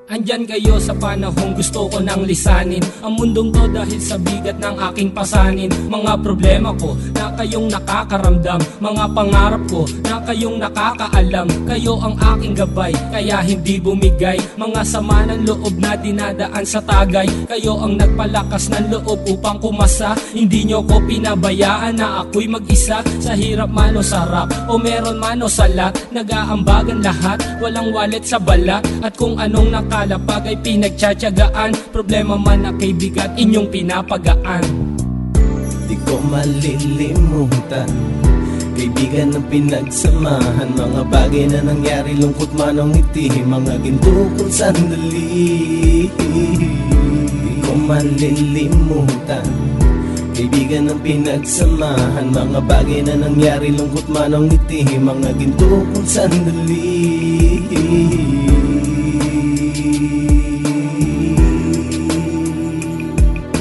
Andyan kayo sa panahong gusto ko nang lisanin ang mundong to dahil sa bigat ng aking pasanin. Mga problema ko na kayong nakakaramdam, mga pangarap ko na kayong nakakaalam. Kayo ang aking gabay, kaya hindi bumigay. Mga sama ng loob na dinadaan sa tagay. Kayo ang nagpalakas ng loob upang kumasa. Hindi nyo ko pinabayaan na ako'y mag-isa. Sa hirap man o sarap, o meron man o salat, nag-aambagan lahat, walang walet sa balat. At kung anong nakalapag ay pinagtsatsagaan, problema man na kay bigat inyong pinapagaan. Di ko malilimutan, kaibigan ng pinagsamahan, mga bagay na nangyari, lungkot man o ngiti, mga ginto kong sandali. Di ko malilimutan, kaibigan ng pinagsamahan, mga bagay na nangyari, lungkot man o ngiti, mga ginto kong sandali.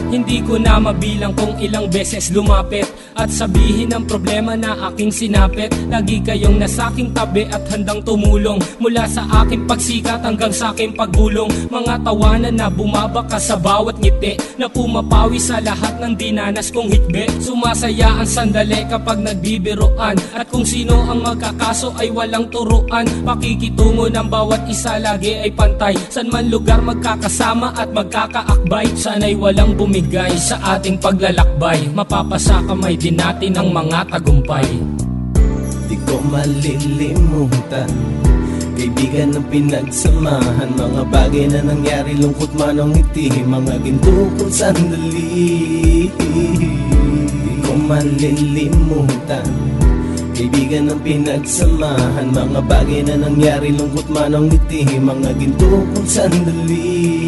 Hindi ko na mabilang kung ilang beses lumapit at sabihin ang problema na aking sinapit. Lagi kayong nasa aking tabi at handang tumulong, mula sa aking pagsikat hanggang sa aking paggulong. Mga tawanan na bumabaka sa bawat ngiti, na pumapawi sa lahat ng dinanas kong hikbi. Sumasaya ang sandali kapag nagbibiroan, at kung sino ang magkakaso ay walang turuan. Pakikitungo ng bawat isa lagi ay pantay, san man lugar magkakasama at magkakaakbay. Sana'y walang bumigay sa ating paglalakbay, mapapasa kamay din natin ang mga tagumpay. Di ko malilimutan, kaibigan ng pinagsamahan, mga bagay na nangyari, lungkot man o ngiti, mga ginto kong sandali. Di ko malilimutan, kaibigan ng pinagsamahan, mga bagay na nangyari, lungkot man o ngiti, mga ginto kong sandali.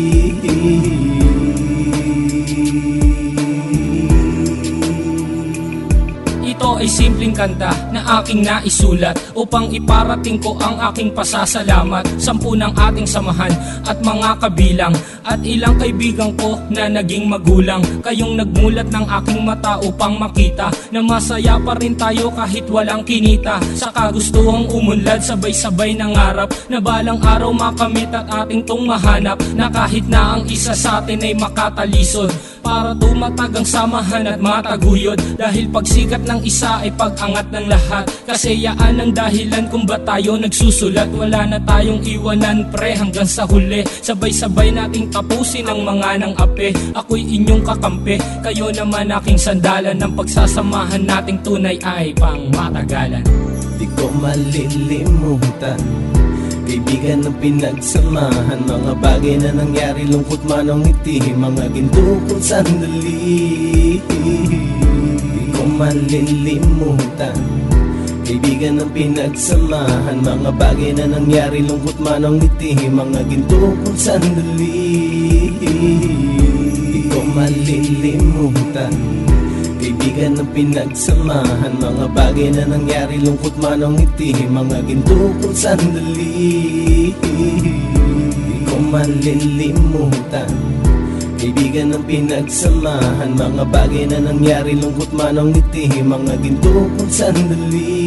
Ito ay simpleng kanta na aking naisulat upang iparating ko ang aking pasasalamat. 10 ng ating samahan at mga kabilang, at ilang kaibigan ko na naging magulang. Kayong nagmulat ng aking mata upang makita na masaya pa rin tayo kahit walang kinita. Sa kagustuhang umunlad, sabay-sabay nangarap na balang araw makamit at ating tong mahanap, na kahit na ang isa sa atin ay makatalisod, para tumatag ang samahan at mataguyod. Dahil pagsikat ng isa ay pag-angat ng lahat, kasi yaan ang dahilan kung ba tayo nagsusulat. Wala na tayong iwanan pre hanggang sa huli, sabay-sabay nating tapusin ang mga nang ape. Ako'y inyong kakampi, kayo naman aking sandalan, ng pagsasamahan nating tunay ay pang matagalan. Di ko malilimutan, kaibigan ng pinagsamahan, mga bagay na nangyari, lungkot man o ngiti, mga ginto kong sandali. Di ko malilimutan, kaibigan ng pinagsamahan, mga bagay na nangyari, lungkot man o ngiti, mga ginto kong sandali. Di ko malilimutan, kaibigan ng pinagsamahan, mga bagay na nangyari, lungkot man o ngiti, mga ginto kong sandali. Di ko malilimutan, kaibigan ng pinagsamahan, mga bagay na nangyari, lungkot man o ngiti, mga ginto kong sandali.